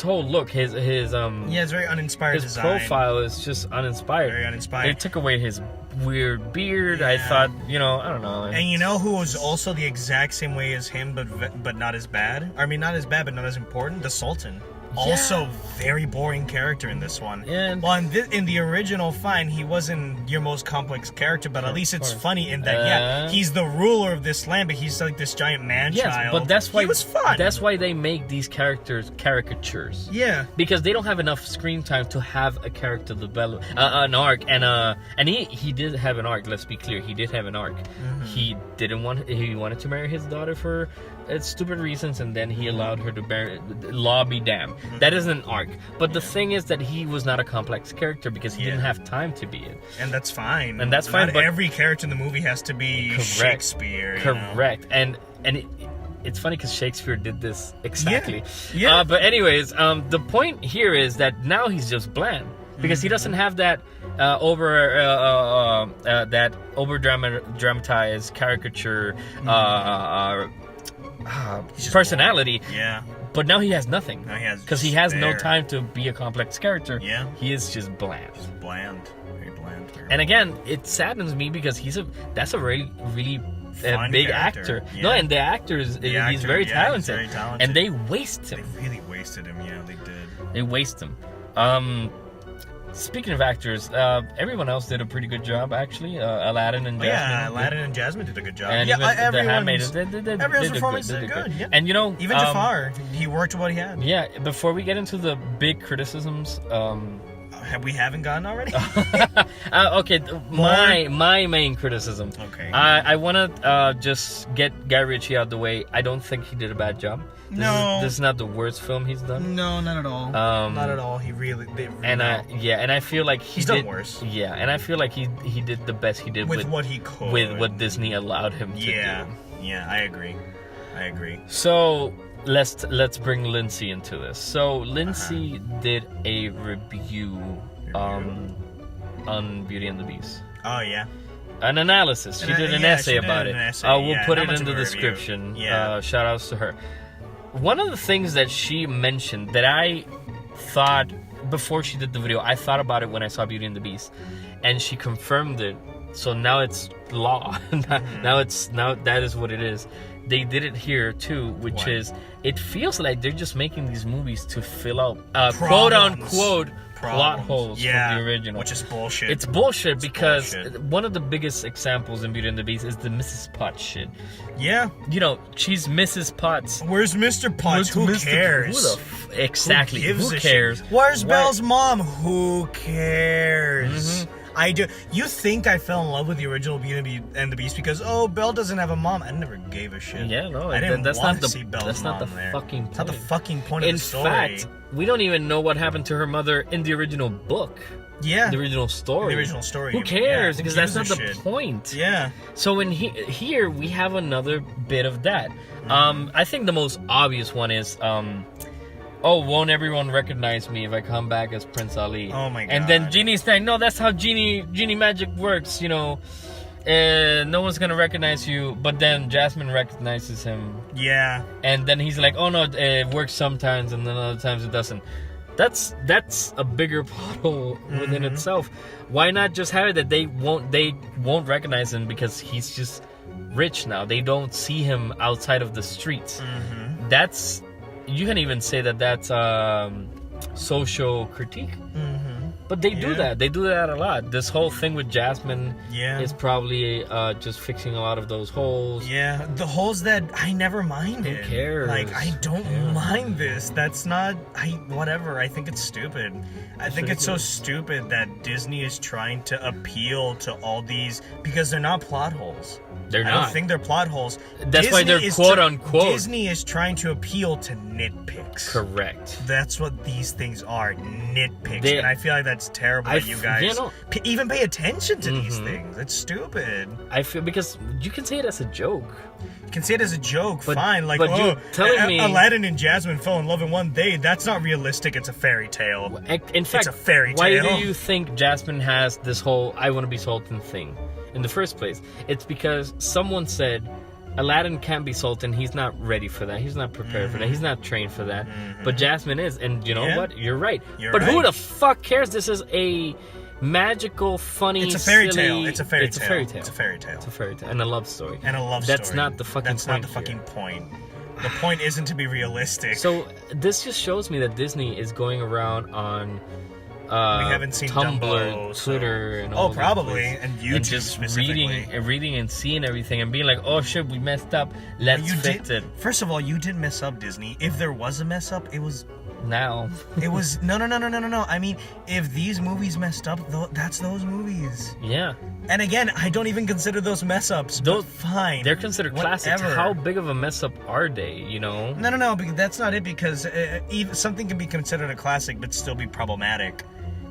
whole look, his it's very uninspired. His profile is just uninspired. Very uninspired. They took away his weird beard. I thought, I don't know. And you know who was also the exact same way as him, but not as bad? I mean, not as bad, but not as important. The Sultan. Also, very boring character in this one. Yeah. Well, in the original, fine, he wasn't your most complex character, but at least it's funny in that, he's the ruler of this land, but he's like this giant man-child. But that's why he was fun. That's why they make these characters caricatures. Yeah. Because they don't have enough screen time to have a character develop an arc, and he did have an arc. Let's be clear, he did have an arc. He wanted to marry his daughter for stupid reasons, and then he allowed her to law be damned. That is an arc. But the thing is that he was not a complex character because he didn't have time to be it. And that's fine. And that's fine. Not every character in the movie has to be Shakespeare. Correct. And it's funny because Shakespeare did this exactly. Yeah. But anyways, the point here is that now he's just bland because he doesn't have that over dramatized caricature personality. Yeah. But now he has nothing. Because he has no time to be a complex character. Yeah. He is just bland. Just bland. Very bland. And again, it saddens me because that's a really, really big actor. Yeah. No, and the actor he's very talented. He's very talented. And they waste him. They really wasted him. Yeah, they did. They waste him. Speaking of actors, everyone else did a pretty good job, actually. Aladdin and Jasmine. Yeah, Aladdin and Jasmine did a good job. And everyone's performance did good. Yeah. And you know, even Jafar, he worked what he had. Yeah. Before we get into the big criticisms, we haven't gotten already. Okay, my main criticism. Okay. I want to just get Guy Ritchie out of the way. I don't think he did a bad job. This is not the worst film he's done. No, not at all. Not at all. They really and I feel like he's done worse. Yeah, and I feel like he did the best he did with what he could, with what Disney allowed him to do. Yeah, I agree. So let's bring Lindsay into this. So Lindsay did a review on Beauty and the Beast. Oh yeah. An analysis. She did an essay about it. We'll put it in the description. Yeah. Shout outs to her. One of the things that she mentioned that I thought before she did the video, I thought about it when I saw Beauty and the Beast, and she confirmed it. So now it's law. Now that is what it is. They did it here too, which is it feels like they're just making these movies to fill out quote unquote plot holes from the original, which is bullshit. It's bullshit because one of the biggest examples in Beauty and the Beast is the Mrs. Potts shit. Yeah, you know, she's Mrs. Potts. Where's Mr. Potts? Who cares? Exactly. Who cares? Where's Belle's mom? Who cares? I do. You think I fell in love with the original Beauty and the Beast because Belle doesn't have a mom? I never gave a shit. Yeah, no, I didn't want to see Belle's mom. That's not the fucking point. That's not the fucking point of the story. In fact, we don't even know what happened to her mother in the original book. Yeah, the original story. Who cares? Because that's not the point. Yeah. So here we have another bit of that. I think the most obvious one is won't everyone recognize me if I come back as Prince Ali? Oh my god. And then Genie's saying, no, that's how genie magic works, you know. No one's gonna recognize you. But then Jasmine recognizes him. Yeah. And then he's like, oh no, it works sometimes and then other times it doesn't. That's a bigger plot hole within itself. Why not just have it that they won't recognize him because he's just rich now. They don't see him outside of the streets. You can even say that that's social critique. But they do that. They do that a lot. This whole thing with Jasmine is probably just fixing a lot of those holes. Yeah, the holes that I never minded. Who cares? Like, I don't mind this. That's not... whatever. I think it's stupid. I think it's so stupid that Disney is trying to appeal to all these... Because they're not plot holes. They're not. I don't think they're plot holes. That's why they're quote-unquote... Disney is trying to appeal to nitpicks. Correct. That's what these things are. Nitpicks. And I feel like that's terrible that you guys even pay attention to these things. It's stupid. I feel... Because you can say it as a joke. You can say it as a joke, fine. Like, but you're telling me Aladdin and Jasmine fell in love in one day. That's not realistic. It's a fairy tale. In fact, it's a fairy tale. Why do you think Jasmine has this whole I want to be Sultan thing in the first place? It's because someone said Aladdin can't be Sultan. He's not ready for that. He's not prepared for that. He's not trained for that. But Jasmine is. And you know what? You're right. Who the fuck cares? This is a magical, funny, it's a fairy silly... tale. It's a fairy tale. It's a fairy tale. It's a fairy tale. And a love story. That's story. Not the fucking That's point. That's not the fucking point. The point isn't to be realistic. So this just shows me that Disney is going around on we haven't seen Tumblr, Dumbo, Twitter, and all probably, and YouTube and just specifically. reading and seeing everything and being like, oh shit, we messed up. Let's fix it. First of all, you didn't mess up, Disney. If there was a mess up, it was now. It was no. I mean, if these movies messed up, that's those movies. Yeah. And again, I don't even consider those mess ups. Those fine. They're considered classics. How big of a mess up are they? You know? No. Because that's not it. Because something can be considered a classic but still be problematic.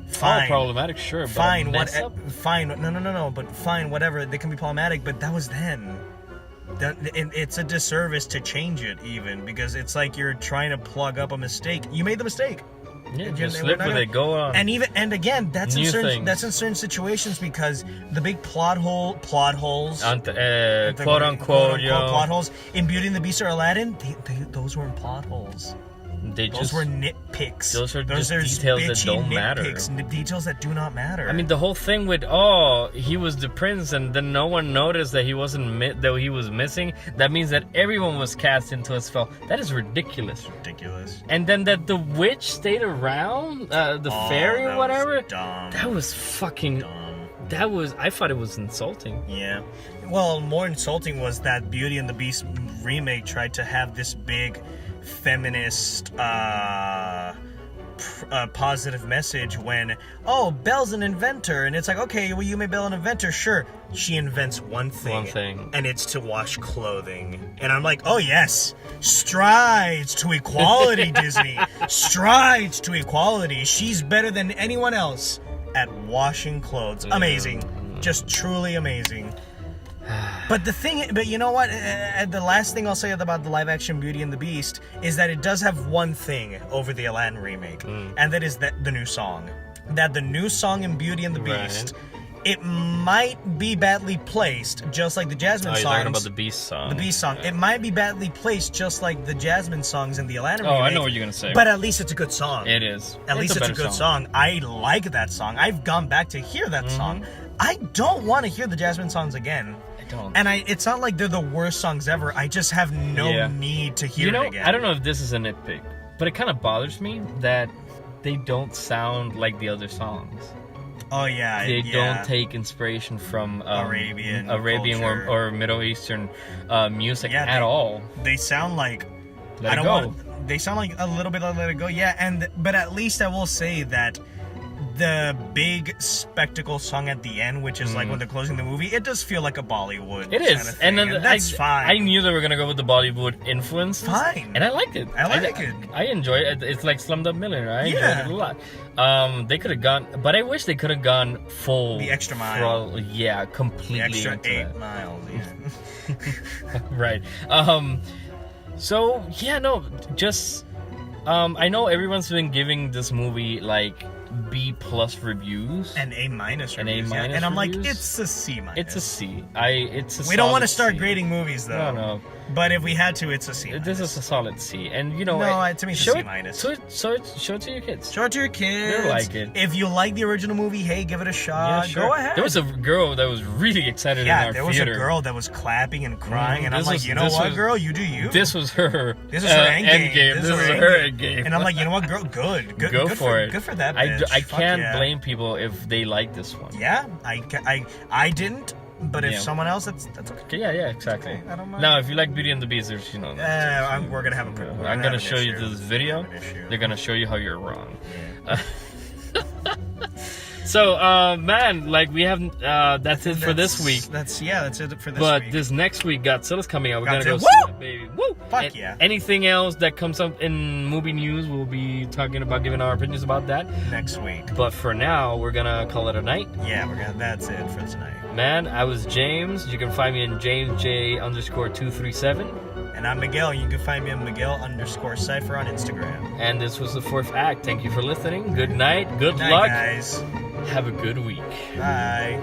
Fine. Oh, problematic, sure. Fine. Fine. No. But fine. Whatever. They can be problematic, but that was then. It's a disservice to change it even because it's like you're trying to plug up a mistake. You made the mistake. Yeah, just live with it. Go on. And again, that's in certain situations because the big plot holes, quote unquote, plot holes in Beauty and the Beast or Aladdin. Those weren't plot holes. Those were nitpicks. Those are just details that don't matter. Details that do not matter. I mean, the whole thing with he was the prince, and then no one noticed that he was missing. That means that everyone was cast into a spell. That is ridiculous. And then that the witch stayed around, the fairy or whatever. Dumb. That was fucking dumb. I thought it was insulting. Yeah. Well, more insulting was that Beauty and the Beast remake tried to have this big feminist positive message when Belle's an inventor, and it's like, okay, well, you made Belle an inventor, sure. She invents one thing, and it's to wash clothing. And I'm like, oh yes, strides to equality, Disney. Strides to equality. She's better than anyone else at washing clothes. Amazing. Just truly amazing. But you know what? The last thing I'll say about the live-action Beauty and the Beast is that it does have one thing over the Aladdin remake, and that is the new song. That the new song in Beauty and the Beast, it might be badly placed, just like the Jasmine songs. You're talking about the Beast song. The Beast song. It might be badly placed, just like the Jasmine songs in the Aladdin remake. I know what you're gonna say. But at least it's a good song. It is. At least it's a good song. I like that song. I've gone back to hear that song. I don't want to hear the Jasmine songs again. And it's not like they're the worst songs ever. I just have no need to hear it again. I don't know if this is a nitpick, but it kind of bothers me that they don't sound like the other songs. Oh yeah, they don't take inspiration from Arabian or Middle Eastern music at all. They sound like they sound like a little bit like Let It Go. Yeah, but at least I will say that the big spectacle song at the end, which is like when they're closing the movie, it does feel like a Bollywood. It is, kind of thing, and that's fine. I knew they were gonna go with the Bollywood influence. Fine, and I liked it. I like it. I enjoy it. It's like Slumdog Millionaire. I enjoyed it a lot. They could have gone, but I wish they could have gone full the extra mile. Completely. The extra into 8 miles. Yeah. Right. So just I know everyone's been giving this movie like B+ reviews and A- reviews. And reviews. I'm like, it's a C-. It's a C. We don't want to start grading movies though. No. But if we had to, it's a C-. This is a solid C. And to me, it's a C-. Show it to your kids. Show it to your kids. They'll like it. If you like the original movie, hey, give it a shot. Yeah, sure. Go ahead. There was a girl that was really excited in our theater. Yeah, there was a girl that was clapping and crying, and I'm like, you know what, girl, you do you. This was her. This is her end game. This was her end game. And I'm like, you know what, girl, good. Go for it. Good for that. I I fuck can't yeah. blame people if they like this one. Yeah, I didn't, but if Yeah. someone else, that's okay. Yeah, exactly. Okay, I don't mind. Now, if you like Beauty and the Beast, there's, you know. We're gonna have a. I'm gonna show you this video. They're gonna show you how you're wrong. Yeah. So, man, like we haven't. That's it for this week. That's it for this But week. this next week, Godzilla's coming out. We're gonna go Godzilla. see Woo! that baby. Woo! Fuck And yeah. Anything else that comes up in movie news, we'll be talking about, giving our opinions about that. Next week. But for now, we're gonna call it a night. Yeah, that's it for tonight. Man, I was James. You can find me in JamesJ_237. And I'm Miguel. You can find me on Miguel_Cypher on Instagram. And this was the 4th act. Thank you for listening. Good night. Good Night, luck. guys. Have a good week. Bye.